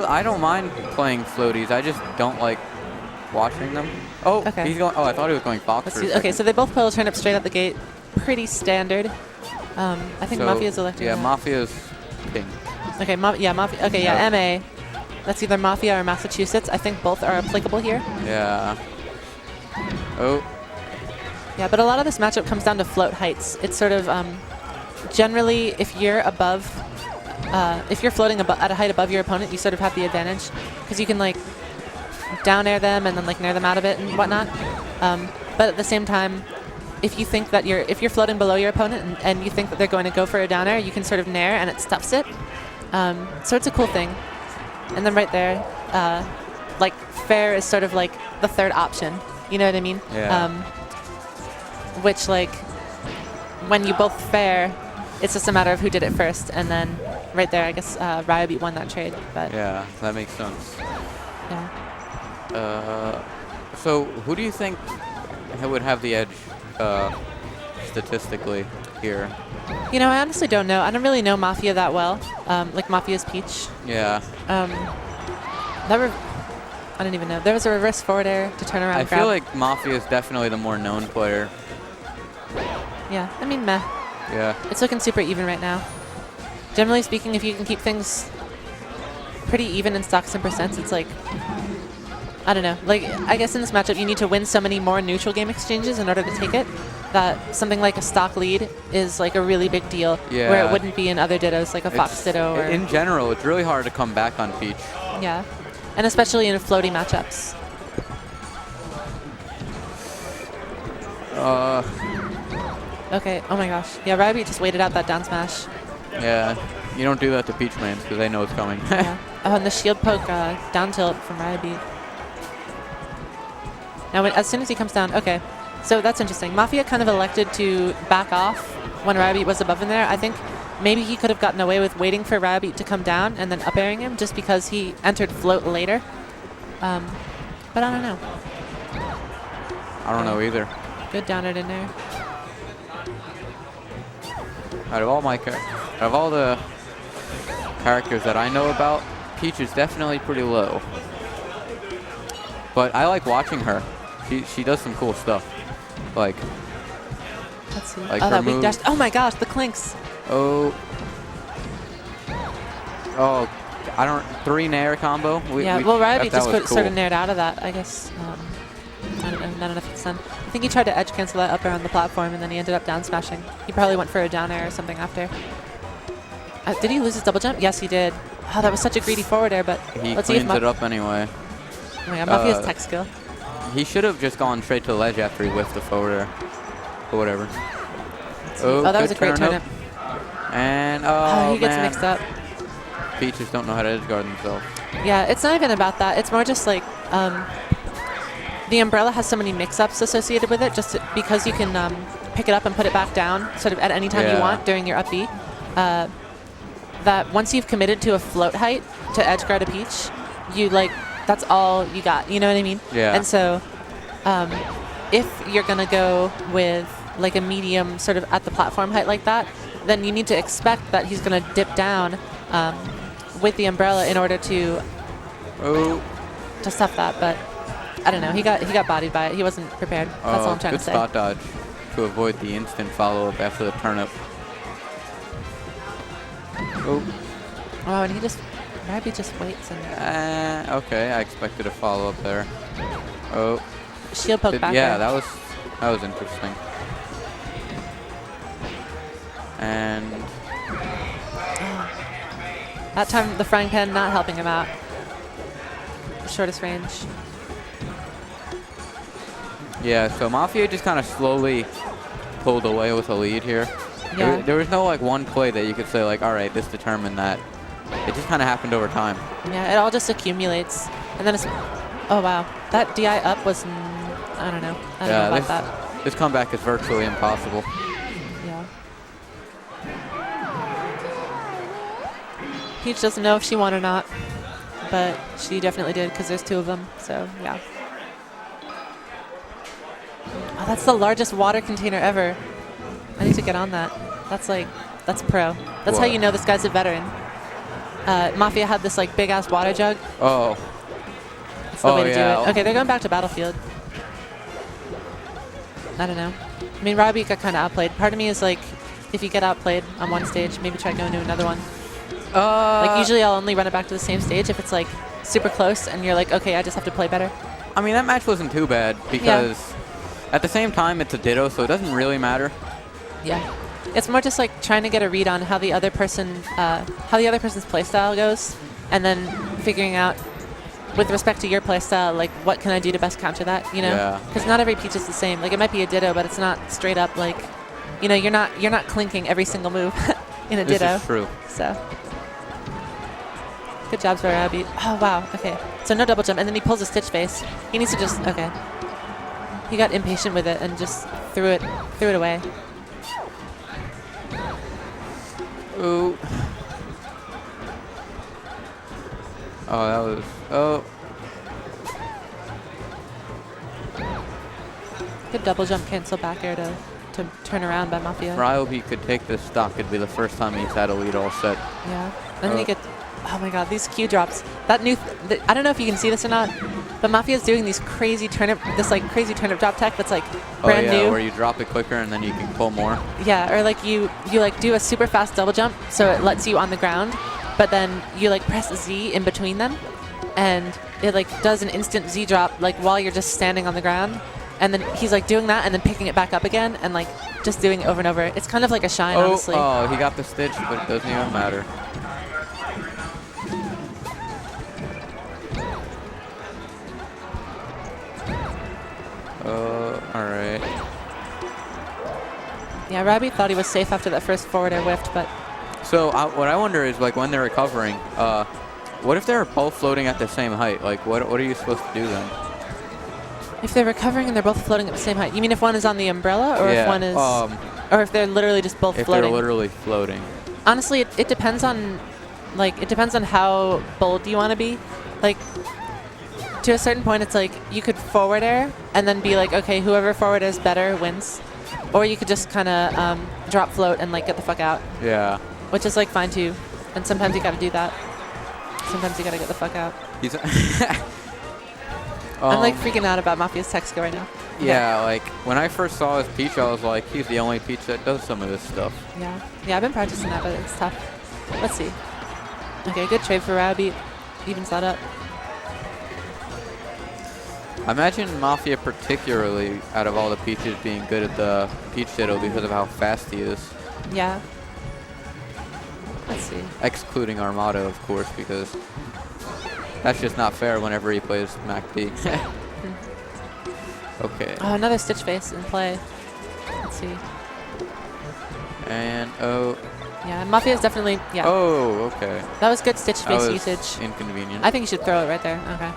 I don't mind playing floaties. I just don't like watching them. Oh, Okay. he's going. Oh, I thought he was going Fox. For a Okay, second. so they both pull turnip straight out the gate. Pretty standard. I think So, Mafia's electing. Yeah, that. Mafia's king. Okay, Mafia. Okay, yeah, MA. That's either Mafia or Massachusetts. I think both are applicable here. Yeah. Oh. Yeah, but a lot of this matchup comes down to float heights. It's sort of generally if you're above, if you're floating at a height above your opponent, you sort of have the advantage because you can like down air them and then like nair them out of it and whatnot. But at the same time, if you think that if you're floating below your opponent and you think that they're going to go for a down air, you can sort of nair and it stuffs it. So it's a cool thing. And then right there, like fair is sort of like the third option. You know what I mean? Yeah. Which like when you both fair, it's just a matter of who did it first. And then right there, I guess Ryobeat won that trade. But Yeah, that makes sense. yeah. So who do you think would have the edge statistically here? You know, I honestly don't know. I don't really know Mafia that well. Like Mafia's Peach. Yeah. I don't even know. There was a reverse forward air to turn around. I feel like Mafia is definitely the more known player. Yeah, I mean, meh. Yeah. It's looking super even right now. Generally speaking, if you can keep things pretty even in stocks and percents, it's like, I don't know. Like, I guess in this matchup, you need to win so many more neutral game exchanges in order to take it, that something like a stock lead is like a really big deal, Yeah. where it wouldn't be in other dittos, like a Fox ditto. Or, in general, it's really hard to come back on Peach. yeah, and especially in floaty matchups. Okay, oh my gosh. Yeah, Ryobeat just waited out that down smash. Yeah. You don't do that to Peach mains because they know it's coming. Yeah. Oh, and the shield poke down tilt from Ryobeat. Now, as soon as he comes down, okay. So that's interesting. Mafia kind of elected to back off when Ryobeat was above in there. I think maybe he could have gotten away with waiting for Ryobeat to come down and then up airing him just because he entered float later. But I don't know. I don't know either. Good down it in there. Out of all the characters that I know about, Peach is definitely pretty low. But I like watching her. She does some cool stuff. Like, Let's see. Like oh, her that weak move. dash. Oh my gosh, the clinks. oh, I don't, 3 nair combo. Yeah, well, Ryobeat just cool. sort of nared out of that, I guess. I don't know, not enough it's done. I think he tried to edge cancel that up around the platform, and then he ended up down smashing. He probably went for a down air or something after. Did he lose his double jump? Yes, he did. Oh, that was such a greedy forward air, but He let's see if cleans it up anyway. Oh my god, Mafia's tech skill. He should have just gone straight to the ledge after he whiffed the forward air. Or whatever. Oh, that was a great turnip. And, Oh, he gets man. mixed up. Peaches don't know how to edge guard themselves. Yeah, it's not even about that. It's more just like the umbrella has so many mix-ups associated with it just because you can pick it up and put it back down sort of at any time you want during your up B. That once you've committed to a float height to edge guard a Peach, you like, that's all you got. You know what I mean? Yeah. And so if you're going to go with like a medium sort of at the platform height like that, then you need to expect that he's going to dip down with the umbrella in order to stuff that. But I don't know. He got bodied by it. He wasn't prepared. That's all I'm trying to say. Good spot dodge to avoid the instant follow-up after the turnip. Oh, and Ryobeat just waits and okay. I expected a follow-up there. Oh, shield poke back. yeah, there. that was interesting. And that time the frying pan not helping him out. The shortest range. yeah, so Mafia just kind of slowly pulled away with a lead here. Yeah. There was no like one play that you could say like, all right, this determined that. It just kind of happened over time. Yeah, it all just accumulates, and then it's. Oh wow, that DI up was. I don't know. I don't know about that. This comeback is virtually impossible. Yeah. Peach doesn't know if she won or not, but she definitely did because there's 2 of them. So yeah. Oh, that's the largest water container ever. I need to get on that. That's pro. That's how What? you know this guy's a veteran. Mafia had this like big ass water jug. Oh. That's the way to yeah. do it. Okay, they're going back to Battlefield. I don't know. I mean, Ryobeat got kind of outplayed. Part of me is like, if you get outplayed on one stage, maybe try going to another one. Like usually I'll only run it back to the same stage if it's like super close and you're like, okay, I just have to play better. I mean, that match wasn't too bad because at the same time it's a ditto, so it doesn't really matter. Yeah. It's more just like trying to get a read on how the other person, how the other person's playstyle goes, and then figuring out, with respect to your playstyle, like what can I do to best counter that, you know? Yeah. Because not every Peach is the same. Like it might be a ditto, but it's not straight up like, you know, you're not clinking every single move in a ditto. This is true. So. Good job, Ryobeat. Oh, wow. Okay. So no double jump, and then he pulls a stitch face. He needs to just, okay. He got impatient with it and just threw it away. Ooh. Oh, that was, oh. Good double jump cancel back air to turn around by Mafia. Ryobeat could take this stock. It'd be the first time he's had a lead all set. Yeah. And then he gets, oh my god, these Q drops. That new, I don't know if you can see this or not, but Mafia's doing these crazy turnip drop tech that's like brand new. Where you drop it quicker and then you can pull more. Yeah, or like you like do a super fast double jump so it lets you on the ground, but then you like press Z in between them, and it like does an instant Z drop like while you're just standing on the ground, and then he's like doing that and then picking it back up again and like just doing it over and over. It's kind of like a shine, honestly. Oh, he got the stitch, but it doesn't even matter. Alright. Yeah, Ryobeat thought he was safe after that first forward air whiffed, but... So, what I wonder is, like, when they're recovering, what if they're both floating at the same height? Like, what are you supposed to do then? If they're recovering and they're both floating at the same height? You mean if one is on the umbrella, or if one is... or if they're literally just both floating? If they're literally floating. Honestly, it depends on... Like, it depends on how bold you want to be. Like... To a certain point, it's like you could forward air and then be like, okay, whoever forward airs better wins. Or you could just kind of drop float and like get the fuck out. Yeah. Which is like fine too. And sometimes you gotta do that. Sometimes you gotta get the fuck out. I'm like freaking out about Mafia's tech skill right now. Yeah, like when I first saw his Peach, I was like, he's the only Peach that does some of this stuff. Yeah. Yeah, I've been practicing that, but it's tough. Let's see. Okay, good trade for Ryobeat. Evens that up. I imagine Mafia particularly, out of all the Peaches, being good at the Peach Ditto because of how fast he is. Yeah. Let's see. Excluding Armada, of course, because that's just not fair whenever he plays MacD. Okay. Oh, another stitch face in play. Let's see. And, oh. Yeah, Mafia's definitely, yeah. Oh, okay. That was good stitch face usage. Inconvenient. I think you should throw it right there. Okay.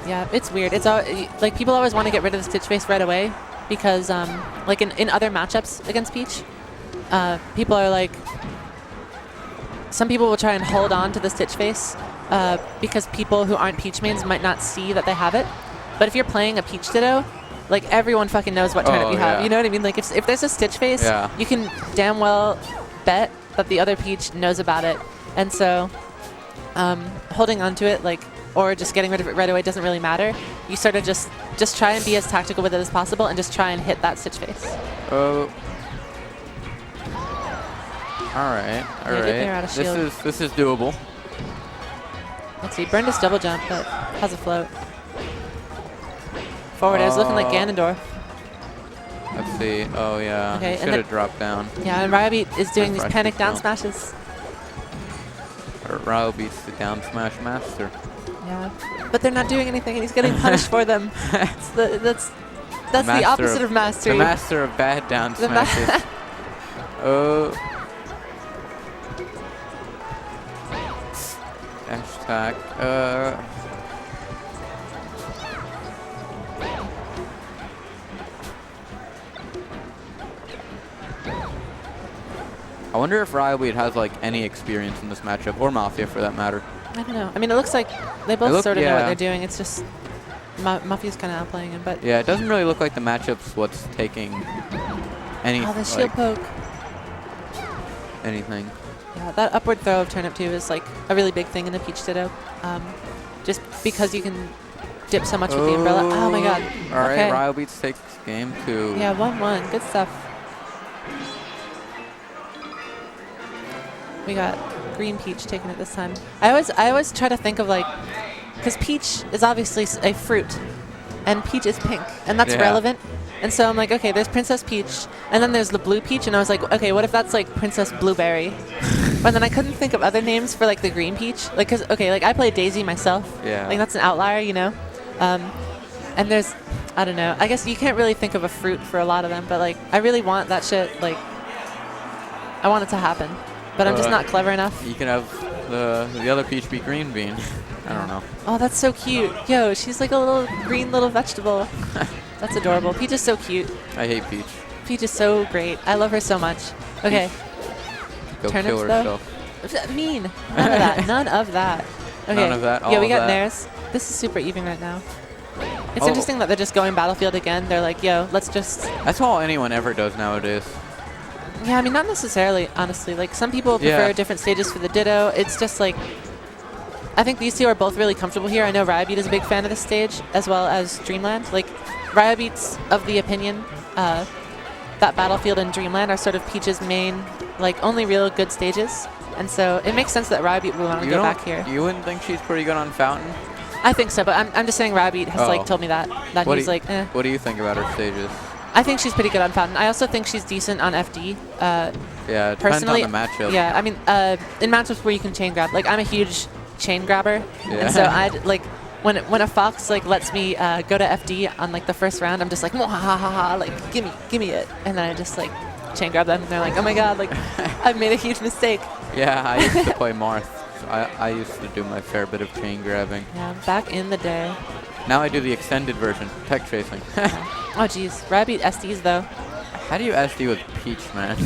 Yeah, it's weird. It's like people always want to get rid of the stitch face right away because, like in other matchups against Peach, people are like, some people will try and hold on to the stitch face because people who aren't Peach mains might not see that they have it. But if you're playing a Peach Ditto, like everyone fucking knows what turnip you have. Yeah. You know what I mean? Like if there's a stitch face, you can damn well bet that the other Peach knows about it, and so holding on to it, like. Or just getting rid of it right away doesn't really matter. You sort of just try and be as tactical with it as possible and just try and hit that stitch face. Oh. Alright, alright. This is doable. Let's see, burned his double jump, but has a float. Forward air is looking like Ganondorf. Let's see. Oh yeah. Okay, should have dropped down. Yeah, and Ryobeat is doing these panic down smashes. Ryobeat's the down smash master. Yeah, but they're not doing anything, and he's getting punished for them. That's the opposite of mastery. The master of bad down smashes. Oh. Hashtag. I wonder if Ryobeat has like any experience in this matchup, or Mafia for that matter. I don't know. I mean, it looks like they both sort of know what they're doing. It's just Mafia's kind of outplaying him, but yeah, it doesn't really look like the matchup's what's taking any. Oh, the shield poke. Anything. Yeah, that upward throw of turnip 2 is like a really big thing in the Peach Ditto. Just because you can dip so much with the umbrella. Oh my god. All right, Okay. Ryobeat takes game 2. Yeah, 1-1. Good stuff. We got green Peach taking it this time. I always try to think of like, because Peach is obviously a fruit, and Peach is pink, and that's relevant. And so I'm like, okay, there's Princess Peach, and then there's the blue Peach, and I was like, okay, what if that's like Princess Blueberry? But then I couldn't think of other names for like the green Peach, like, cause okay, like I play Daisy myself. Yeah. Like that's an outlier, you know. And there's, I don't know. I guess you can't really think of a fruit for a lot of them, but like I really want that shit. Like, I want it to happen, but I'm just not clever enough. You can have the other Peach be green bean. I don't know. Oh, that's so cute. Yo, she's like a little green little vegetable. That's adorable. Peach is so cute. I hate Peach. Peach is so great. I love her so much. Okay. Go Turnips, kill though? herself. Mean. None of that. None of that. Okay. None of that. All Yeah, we of got that. theirs. This is super even right now. It's Oh. interesting that they're just going Battlefield again. They're like, yo, let's just... That's all anyone ever does nowadays. Yeah, I mean, not necessarily, honestly. Like, some people prefer different stages for the Ditto. It's just like... I think these two are both really comfortable here. I know Ryobeat is a big fan of this stage, as well as Dreamland. Like, Ryobeat's of the opinion that Battlefield and Dreamland are sort of Peach's main, like, only real good stages. And so it makes sense that Ryobeat would want to go back here. You wouldn't think she's pretty good on Fountain? I think so, but I'm just saying Ryobeat has, like, told me that he's like, eh. What do you think about her stages? I think she's pretty good on Fountain. I also think she's decent on FD. Yeah, it depends Personally, on the matchup. yeah, I mean, in matchups where you can chain grab, like, I'm a huge chain grabber, Yeah. and so I'd like when a Fox like lets me go to FD on like the first round, I'm just like, ha ha ha ha, like give me it, and then I just like chain grab them, and they're like, oh my god, like I've made a huge mistake. Yeah, I used to play Marth. So I used to do my fair bit of chain grabbing. Yeah, back in the day. Now I do the extended version, tech chasing. Oh jeez, Ryobeat SDs though. How do you SD with Peach, man?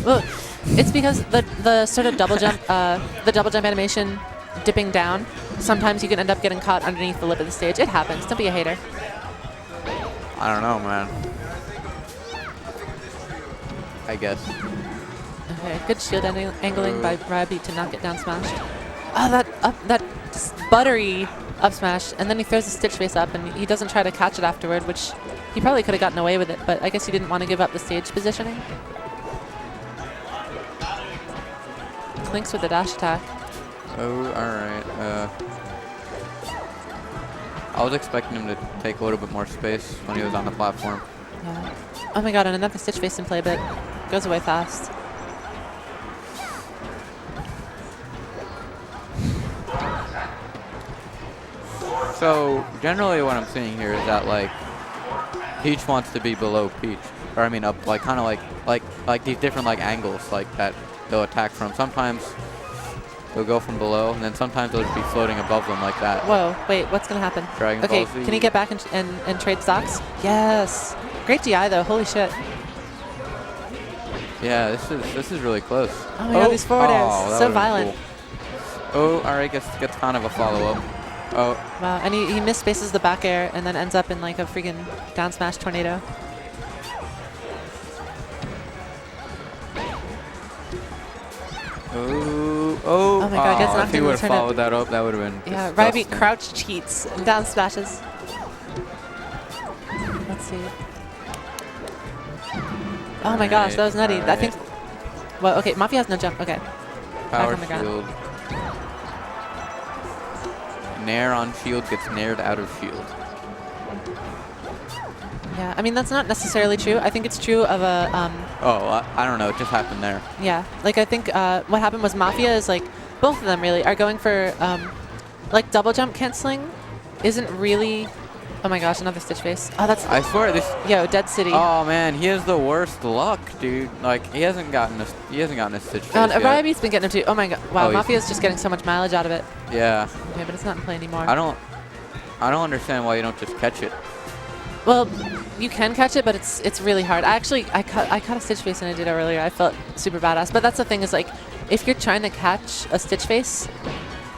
Well, it's because the sort of double jump, the double jump animation dipping down, sometimes you can end up getting caught underneath the lip of the stage. It happens. Don't be a hater. I don't know, man. I guess. Okay, good shield angling by Ryobeat to not get down smashed. Oh, that buttery up smash, and then he throws the Stitch face up, and he doesn't try to catch it afterward, which he probably could have gotten away with it, but I guess he didn't want to give up the stage positioning. Clinks with the dash attack. Oh, alright. I was expecting him to take a little bit more space when he was on the platform. Yeah. Oh my god, and another Stitch face in play, but goes away fast. So, generally what I'm seeing here is that, like, Peach wants to be below Peach. Or, I mean, up, like, kind of like these different, like, angles, like, that they'll attack from. Sometimes they'll go from below, and then sometimes they'll just be floating above them like that. Whoa, wait, what's going to happen? Dragon Okay, Ball Z. can he get back and trade stocks? Yes. Great DI, though. Holy shit. Yeah, this is really close. Oh my god, these forward airs. that So would've been violent. cool. Oh, alright, gets kind of a follow-up. Oh, Wow, and he misspaces the back air and then ends up in like a freaking down smash tornado. oh my god, gets knocked if he into the would have turnip. followed that up, that would have been Yeah, disgusting. Ryobeat crouch cheats and down smashes. Let's see. Oh my gosh, that was nutty. I think. Well, okay, Mafia has no jump. Okay. Power on the ground. shield. Nair on shield gets naired out of shield. Yeah, I mean, that's not necessarily true. I think it's true of a. Oh, I don't know. It just happened there. Yeah, like I think what happened was Mafia is like, both of them really are going for like double jump canceling isn't really. Oh my gosh, another Stitch face. Oh, that's. I swear this. Yo, Dead City. Oh man, he has the worst luck, dude. Like he hasn't gotten a Stitch face Oh, yet. Ryobeat's been getting him too. Oh my god. Wow, Oh, Mafia's just getting so much mileage out of it. Yeah. Okay, but it's not in play anymore. I don't understand why you don't just catch it. Well, you can catch it, but it's really hard. I caught a Stitch face and I did it earlier. I felt super badass. But that's the thing is like, if you're trying to catch a Stitch face,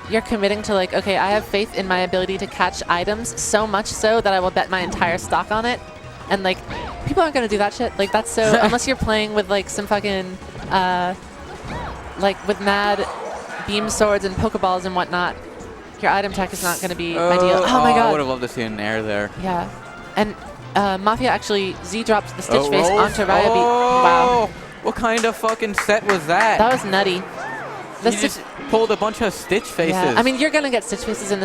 you're committing to like, okay, I have faith in my ability to catch items so much so that I will bet my entire stock on it. And like, people aren't gonna do that shit. Like that's so unless you're playing with like some fucking like with mad beam swords and pokeballs and whatnot, your item tech is not going to be ideal. Oh my god. I would have loved to see an air there. Yeah. And Mafia actually Z-dropped the Stitch Face onto Ryobeat. Wow. What kind of fucking set was that? That was nutty. He just pulled a bunch of Stitch Faces. Yeah. I mean, you're going to get Stitch Faces in this